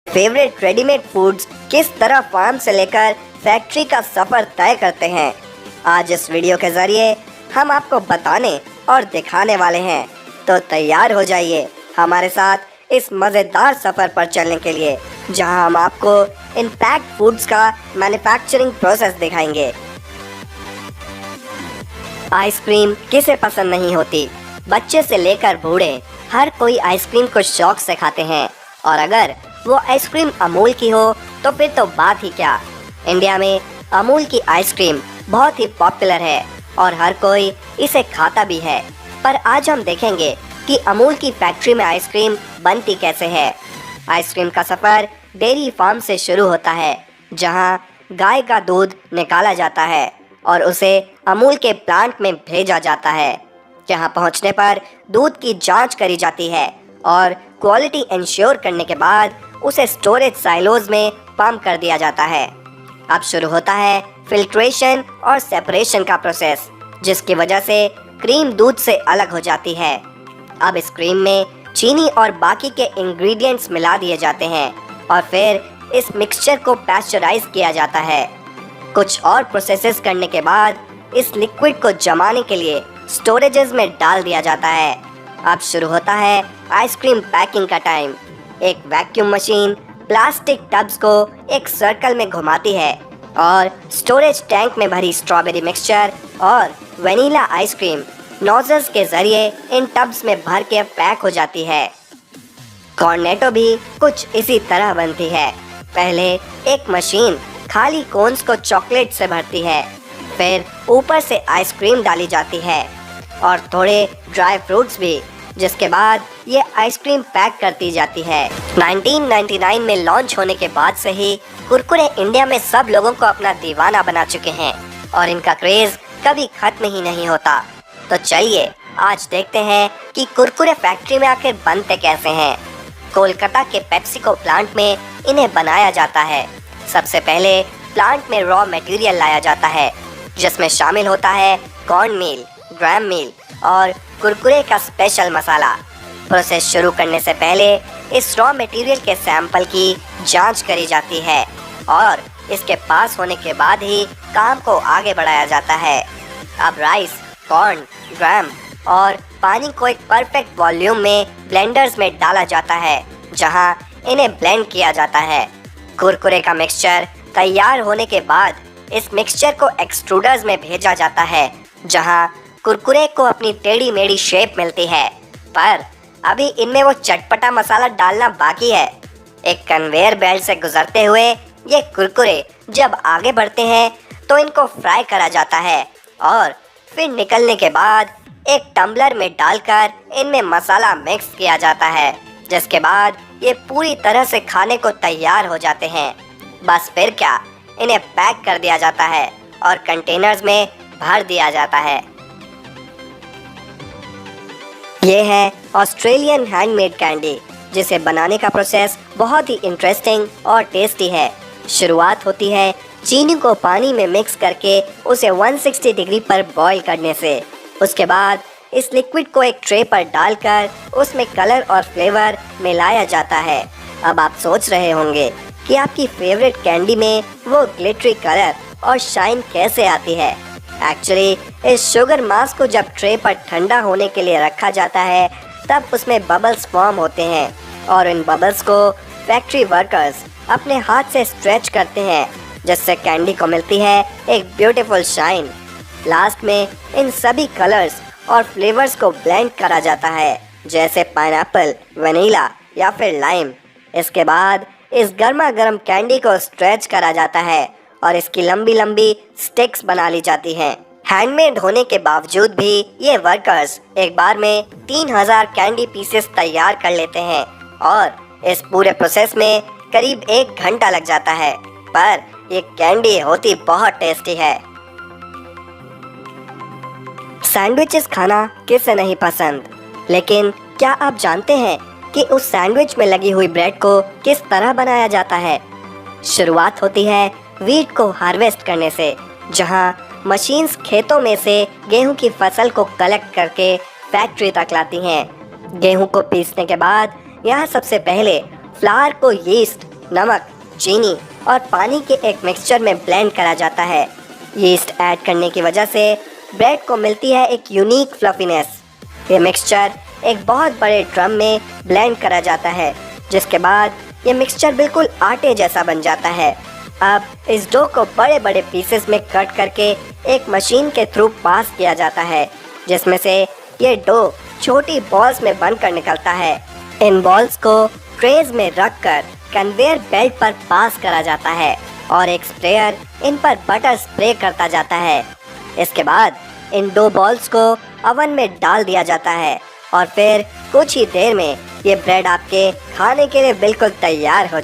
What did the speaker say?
Favourite readymade foods किस तरह farm से लेकर फैक्ट्री का सफर तय करते हैं। आज इस वीडियो के जरिए हम आपको बताने और दिखाने वाले हैं, तो तैयार हो जाइए हमारे साथ इस मज़ेदार सफ़र पर चलने के लिए, जहां हम आपको इन पैक्ड फूड्स का मैन्युफैक्चरिंग प्रोसेस दिखाएंगे। आइसक्रीम किसे पसंद नहीं होती। बच्चे से लेकर बूढ़े हर कोई आइसक्रीम को शौक से खाते हैं, और अगर वो आइसक्रीम अमूल की हो तो फिर तो बात ही क्या। इंडिया में अमूल की आइसक्रीम बहुत ही पॉपुलर है और हर कोई इसे खाता भी है। पर आज हम देखेंगे कि अमूल की फैक्ट्री में आइसक्रीम बनती कैसे है। आइसक्रीम का सफ़र डेयरी फार्म से शुरू होता है, जहां गाय का दूध निकाला जाता है और उसे अमूल के प्लांट में भेजा जाता है। यहाँ पहुँचने पर दूध की जांच करी जाती है और क्वालिटी इंश्योर करने के बाद उसे स्टोरेज साइलोज में पंप कर दिया जाता है। अब शुरू होता है फिल्ट्रेशन और सेपरेशन का प्रोसेस, जिसकी वजह से क्रीम दूध से अलग हो जाती है। अब इस क्रीम में चीनी और बाकी के इंग्रेडिएंट्स मिला दिए जाते हैं और फिर इस मिक्सचर को पैस्चराइज किया जाता है। कुछ और प्रोसेसेस करने के बाद इस लिक्विड को जमाने के लिए स्टोरेजेस में डाल दिया जाता है। अब शुरू होता है आइसक्रीम पैकिंग का टाइम। एक वैक्यूम मशीन प्लास्टिक टब्स को एक सर्कल में घुमाती है और स्टोरेज टैंक में भरी स्ट्रॉबेरी मिक्सचर और वनीला आइसक्रीम नोजल्स के जरिए इन टब्स में भर के पैक हो जाती है। कॉर्नेटो भी कुछ इसी तरह बनती है। पहले एक मशीन खाली कोन्स को चॉकलेट से भरती है, फिर ऊपर से आइसक्रीम डाली जाती है और थोड़े ड्राई फ्रूट्स भी, जिसके बाद ये आइसक्रीम पैक करती जाती है। 1999 में लॉन्च होने के बाद से ही कुरकुरे इंडिया में सब लोगों को अपना दीवाना बना चुके हैं और इनका क्रेज कभी खत्म ही नहीं होता। तो चलिए आज देखते हैं कि कुरकुरे फैक्ट्री में आखिर बनते कैसे हैं। कोलकाता के पेप्सिको प्लांट में इन्हें बनाया जाता है। सबसे पहले प्लांट में रॉ मटेरियल लाया जाता है, जिसमें शामिल होता है कॉर्न मील, ग्राम मील और कुरकुरे का स्पेशल मसाला। प्रोसेस शुरू करने से पहले इस रॉ मटेरियल के सैंपल की जांच करी जाती है और इसके पास होने के बाद ही काम को आगे बढ़ाया जाता है। अब राइस, कॉर्न, ग्राम और पानी को एक परफेक्ट वॉल्यूम में ब्लेंडर्स में डाला जाता है, जहां इन्हें ब्लेंड किया जाता है। कुरकुरे का मिक्सचर तैयार होने के बाद इस मिक्सचर को एक्सट्रूडर्स में भेजा जाता है, जहां कुरकुरे को अपनी टेढ़ी मेढ़ी शेप मिलती है। पर अभी इनमें वो चटपटा मसाला डालना बाकी है। एक कन्वेयर बेल्ट से गुजरते हुए ये कुरकुरे जब आगे बढ़ते हैं तो इनको फ्राई करा जाता है और फिर निकलने के बाद एक टम्बलर में डालकर इनमें मसाला मिक्स किया जाता है, जिसके बाद ये पूरी तरह से खाने को तैयार हो जाते हैं। बस फिर क्या, इन्हें पैक कर दिया जाता है और कंटेनर्स में भर दिया जाता है। ये है ऑस्ट्रेलियन हैंडमेड कैंडी, जिसे बनाने का प्रोसेस बहुत ही इंटरेस्टिंग और टेस्टी है। शुरुआत होती है चीनी को पानी में मिक्स करके उसे 160 डिग्री पर बॉईल करने से। उसके बाद इस लिक्विड को एक ट्रे पर डालकर उसमें कलर और फ्लेवर मिलाया जाता है। अब आप सोच रहे होंगे कि आपकी फेवरेट कैंडी में वो ग्लिटरी कलर और शाइन कैसे आती है। एक्चुअली इस शुगर मास को जब ट्रे पर ठंडा होने के लिए रखा जाता है, तब उसमें बबल्स फॉर्म होते हैं और इन बबल्स को फैक्ट्री वर्कर्स अपने हाथ से स्ट्रेच करते हैं, जिससे कैंडी को मिलती है एक ब्यूटीफुल शाइन। लास्ट में इन सभी कलर्स और फ्लेवर्स को ब्लेंड करा जाता है, जैसे पाइनएप्पल, वनीला या फिर लाइम। इसके बाद इस गर्मा गर्म कैंडी को स्ट्रेच करा जाता है और इसकी लंबी लंबी स्टिक्स बना ली जाती हैं। हैंडमेड होने के बावजूद भी ये वर्कर्स एक बार में 3000 कैंडी पीसेस तैयार कर लेते हैं और इस पूरे प्रोसेस में करीब 1 घंटा लग जाता है। पर ये कैंडी होती बहुत टेस्टी है। सैंडविचेस खाना किसे नहीं पसंद, लेकिन क्या आप जानते हैं कि उस सैंडविच में लगी हुई ब्रेड को किस तरह बनाया जाता है। शुरुआत होती है वीट को हार्वेस्ट करने से, जहां मशीन्स खेतों में से गेहूं की फसल को कलेक्ट करके फैक्ट्री तक लाती हैं। गेहूं को पीसने के बाद यहाँ सबसे पहले फ्लावर को यीस्ट नमक, चीनी और पानी के एक मिक्सचर में ब्लेंड करा जाता है। यीस्ट ऐड करने की वजह से ब्रेड को मिलती है एक यूनिक फ्लफीनेस। ये मिक्सचर एक बहुत बड़े ड्रम में ब्लेंड करा जाता है, जिसके बाद ये मिक्सचर बिल्कुल आटे जैसा बन जाता है। अब इस डो को बड़े बड़े पीसेस में कट करके एक मशीन के थ्रू पास किया जाता है, जिसमें से ये डो छोटी बॉल्स में बनकर निकलता है। इन बॉल्स को ट्रेज में रखकर कन्वेयर बेल्ट पर पास करा जाता है और एक स्प्रेयर इन पर बटर स्प्रे करता जाता है। इसके बाद इन दो बॉल्स को ओवन में डाल दिया जाता है और फिर कुछ ही देर में ये ब्रेड आपके खाने के लिए बिल्कुल तैयार हो